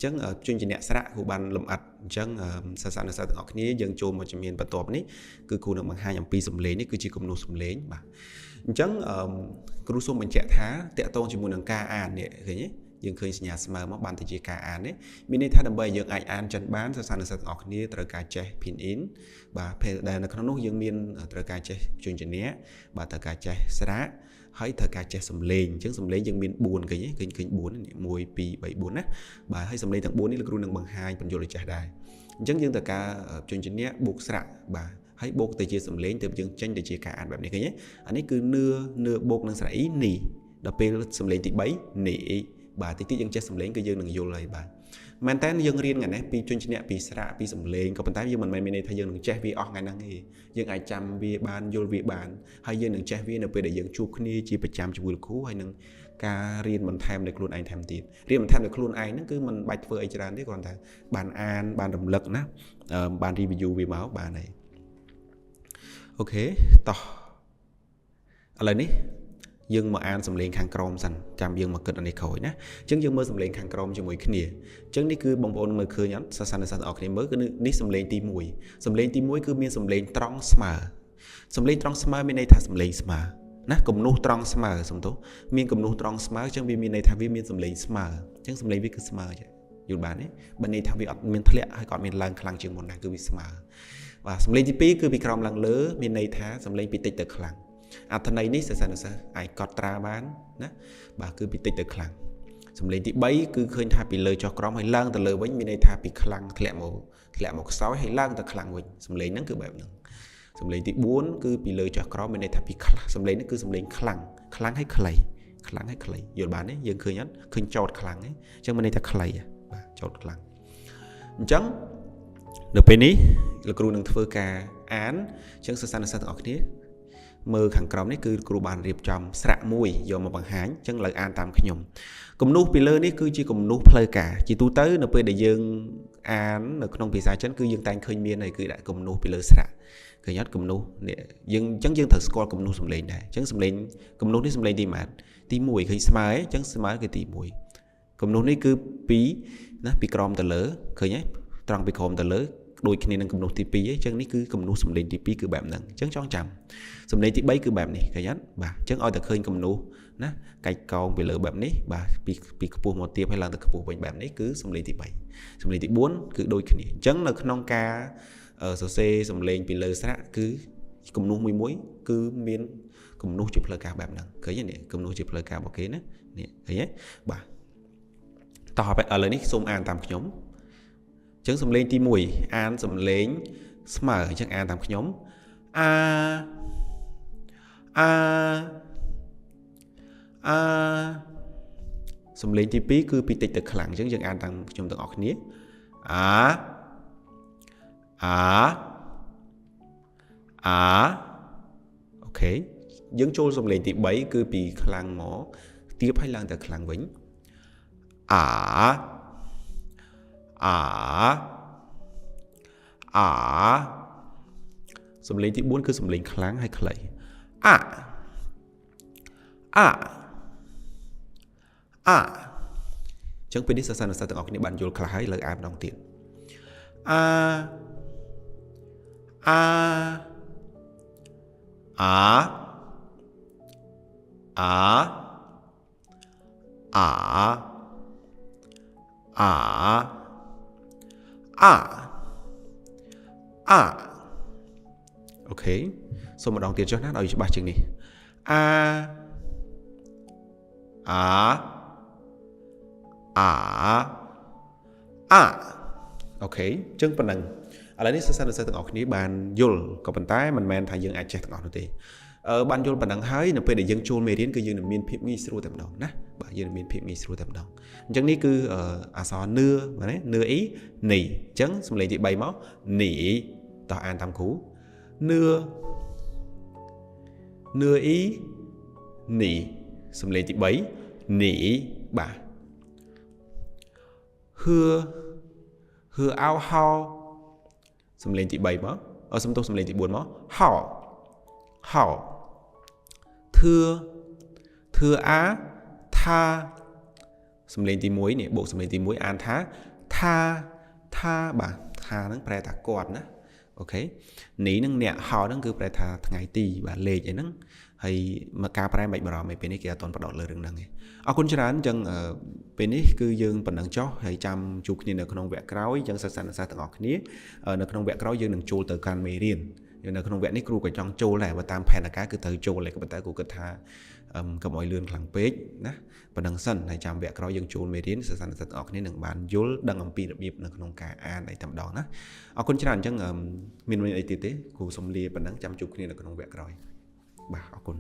chẳng chuyên chỉ nẹt sạ của ban lầm ắt chẳng sản được từng học ní dân chôn một chấm miền bát tọp ní cứ khu được bằng hai nhầm pi sầm lén ní cứ chỉ cầm nô sầm lén mà chẳng cứ số mình chạy thá tẹt tôn chỉ muốn đằng ca an nè cái nhé dân khơi nhà smart mắc ban thì chỉ ca an đấy mình đi thay đầm bay dân ai an chân bán sản được từng học ní từ ca che pin in và đây là cái nút dân miền từ ca che chuyên chỉ nẹt và từ ca che sạ hãy thở cả trẻ sầm lên chứng sầm lên dân miền buồn cái nhé kinh buồn mùi pi bảy buồn á bà hãy sầm lên thằng buồnនេះ លោកគ្រូ នឹងបង្ហាញ បញ្យល់ ឲ្យ ចេះ ដែរ អញ្ចឹង យើង ទៅ ការ ជួយ ជំនះ បុក ស្រៈ បាទ ហើយ បុក ទៅ ជា សំឡេង ទៅ យើង ចេញ ទៅ ជា ការ អាន បែប នេះ ឃើញ ទេ អា នេះ គឺ នឿ បុក នឹង ស្រៈ អ៊ី នី ដល់ ពេល សំឡេង ទី 3 នី បាទ តិច យើង ចេះ សំឡេង គឺ យើង នឹង យល់ ហើយ បាទ មែនតើ យើង រៀន ថ្ងៃ នេះ ពី ជួយ ជំនះ ពី ស្រៈ ពី សំឡេង ក៏ ប៉ុន្តែ យើង មិន មែន មាន ន័យ ថា យើង នឹង ចេះ វា អស់ ថ្ងៃ ហ្នឹង ទេ យើង អាច ចាំ វា បាន យល់ វា បាន ហើយ យើង នឹង ចេះ វា នៅ ពេល ដែល យើង ជួប គ្នា ជា ប្រចាំ ជាមួយ លោកគ្រូ ហើយ នឹង ការ រៀន បន្ថែម នៅ ខ្លួន ឯង ថែម ទៀត រៀន បន្ថែម នៅ ខ្លួន ឯង ហ្នឹង គឺ មិន បាច់ ធ្វើ អី ច្រើន ទេ គ្រាន់តែ បាន អាន បាន រំលឹក ណា បាន review វា មក បាន ហើយ អូខេ តោះ ឥឡូវ នេះ យើង មក អាន សំឡេង ខាង ក្រោម សិន ចាំ យើង មក គិត អានេះ ក្រោយ ណា អញ្ចឹង យើង មើល សំឡេង ខាង ក្រោម ជាមួយ គ្នា អញ្ចឹង នេះ គឺ បងប្អូន មើល ឃើញ អត់ សាសនាសាស្ត្រ អរ គ្នា មើល គឺ នេះ សំឡេង ទី 1 សំឡេង ទី 1 គឺ មាន សំឡេង ត្រង់ ស្មើ សំឡេង ត្រង់ ស្មើ មាន ន័យ ថា សំឡេង ស្មើ ណា គំនូស ត្រង់ ស្មើ សំទោស មាន គំនូស ត្រង់ ស្មើ អញ្ចឹង វា មាន ន័យ ថា វា មាន សំឡេង ស្មើ អញ្ចឹង សំឡេង វា គឺ ស្មើ យល់ បាន ទេ បើ ន័យ ថា វា អត់ មាន ធ្លាក់ ហើយ ក៏ អត់ មាន ឡើង ខ្លាំង ជាង មុន ដែរ គឺ វា ស្មើ បាទ សំឡេង ទី 2 គឺ ពី ក្រោម ឡើង លើ មាន ន័យ ថា សំឡេង ពី តិច ទៅ ខ្លាំង អត្ថន័យ នេះ សាសនាសាស្ត្រ អាច កត់ ត្រា បាន ណា បាទ គឺ ពី តិច ទៅ ខ្លាំង សំឡេង ទី 3 គឺ ឃើញ ថា ពី លើ ចុះ ក្រោម ហើយ ឡើង ទៅ លើ វិញ មាន ន័យ ថា ពី ខ្លាំង ធ្លាក់ មក ខ្សោយ ហើយ ឡើង ទៅ ខ្លាំង វិញ សំឡេង ហ្នឹង គឺ បែប ហ្នឹង សំឡេង ទី 4 គឺ ពី លើ ចុះ ក្រោម មាន ន័យ ថា ពី សំឡេង នេះ គឺ សំឡេង ខ្លាំង ខ្លាំង ហើយ ខ្លី ខ្លាំង ហើយ ខ្លី យល់ បាន ទេ យើង ឃើញ អត់ ឃើញ ចោត ខ្លាំង ទេ អញ្ចឹង មាន ន័យ ថា ខ្លី បាទ ចោត ខ្លាំង អញ្ចឹង នៅ ពេល នេះ លោកគ្រូ នឹង ធ្វើ ការ អាន អញ្ចឹង សិស្សានុសិស្ស ទាំង អស់ គ្នា មើល ខាង ក្រោម នេះ គឺ គ្រូ បាន រៀបចំ ស្រៈ មួយ យក មក បង្ហាញ អញ្ចឹង លើ អាន តាម ខ្ញុំ គំនូស ពី លើ នេះ គឺជា គំនូស ផ្លូវការ ជា ទូទៅ នៅ ពេល ដែល យើង អាន នៅ ក្នុង ភាសា ចិន គឺ យើង តែង ឃើញ មាន ហើយ គឺ ដាក់ គំនូស ពី លើ ស្រៈ ឃើញ អត់ គំនូស នេះ យើង អញ្ចឹង យើង ត្រូវ ស្គាល់ គំនូស សំឡេង ដែរ អញ្ចឹង សំឡេង គំនូស នេះ សំឡេង ទី ម៉ាត់ ទី 1 ឃើញ ស្មើ អញ្ចឹង ស្មើ គឺ ទី 1 គំនូស នេះ គឺ ពី ណា ពី ក្រោម ទៅ លើ ឃើញ ទេ ត្រង់ ពី ក្រោម ទៅ លើ ដូច គ្នា នឹង គំនូស ទី 2 អញ្ចឹង នេះ គឺ គំនូស សំឡេង ទី 2 គឺ បែប ហ្នឹង អញ្ចឹង ចង ចាំ សំឡេង ទី 3 គឺ បែប នេះ ឃើញ អត់ បាទ អញ្ចឹង ឲ្យ តែ ឃើញ គំនូស ណា កាច់ កោង ពី លើ បែប នេះ បាទ ពី ខ្ពស់ មក ទាប ហើយ ឡើង ទៅ ខ្ពស់ វិញ បែប នេះ គឺ សំឡេង ទី 3 សំឡេង ទី 4 គឺ ដូច គ្នា អញ្ចឹង នៅ ក្នុង ការ សរសេរ សំឡេង ពី លើ ស្រៈ គឺ គំនូស មួយ គឺ មាន គំនូស ជា ផ្លូវការ បែប ហ្នឹង ឃើញ ទេ នេះ គំនូស ជា ផ្លូវការ របស់ គេ ណា នេះ ឃើញ ទេ បាទ តោះ ឥឡូវ នេះ សូម អាន តាម ខ្ញុំ អញ្ចឹង សំឡេង ទី 1 អាន សំឡេង ស្មើ អញ្ចឹង អាន តាម ខ្ញុំ សំឡេង ទី 2 គឺ ពី តិច ទៅ ខ្លាំង អញ្ចឹង យើង អាន តាម ខ្ញុំ ទាំង អស់ គ្នា អូខេ យើង ចូល សំឡេង ទី 3 គឺ ពី ខ្លាំង មក ទាប ហើយ ឡើង ទៅ ខ្លាំង វិញ សំឡេង ទី 4 គឺ សំឡេង ខ្លាំង ហើយ ខ្លី អញ្ចឹង ពេល នេះ សាសនាសាស្ត្រ ទាំង អស់ គ្នា បាន យល់ ខ្លះ ហើយ លើ អាន ម្ដង ទៀត អូខេ សូម ម្ដង ទៀត ចុះ ណា ឲ្យ ច្បាស់ ជាង នេះ អូខេ អញ្ចឹង ប៉ុណ្ណឹង ឥឡូវ នេះ សិស្សានុសិស្ស ទាំង អស់ គ្នា បាន យល់ ក៏ ប៉ុន្តែ មិន មែន ថា យើង អាច ចេះ ទាំង អស់ នោះ ទេ បាន យល់ ប៉ុណ្ណឹង ហើយ នៅ ពេល ដែល យើង ចូល មេរៀន គឺ យើង នឹង មាន ភាព ងាយ ស្រួល តែ ម្ដង ណា បាទ យើង នឹង មាន ភាព ងាយ ស្រួល តែ ម្ដង អញ្ចឹង នេះ គឺ អក្សរ នឿ បាទ ណា នឿ អ៊ី នី អញ្ចឹង សំឡេង ទី 3 មក នី តោះ អាន តាម គ្រូ នឿ អ៊ី នី សំឡេង ទី 3 នី បាទ ហឿ អោ ហោ សំឡេង ទី 3 មក សំទោស សំឡេង ទី 4 មក ហោ ធឿ អា ថា សំឡេង ទី 1 នេះ បូក សំឡេង ទី 1 អាន ថា tha bà tha nó phải thà quạt đó ok ní nâng nè họ nó cứ phải thà ngày tì và lệ vậy nó hay mà cả phải mày bảo mày bên này kia toàn bắt đầu lời rừng đằng này ở con chán chân bên này cứ dương phần đằng chó hay chăm chụp như là con vẹt cáo chân sẵn sàng tận ngọc ní là con vẹt cáo dương đằng chua từ can mì riêng nhưng là con vẹt này kêu cái trong chua lại và tam phèn là cái cứ từ chua lại cái bật tay của cái tha cái mọi lươn khẳng pết nè và đằng sân hay chăm vẹt cáo dương chua mì riêng sẵn sàng tận ngọc ní đằng bàn dối đằng âm pi đặc biệt là con cả an này tầm đó nè ở con chán chân mình ấy tiết tế của sông lia phần đằng chăm chụp như là con vẹt rồi bà ở con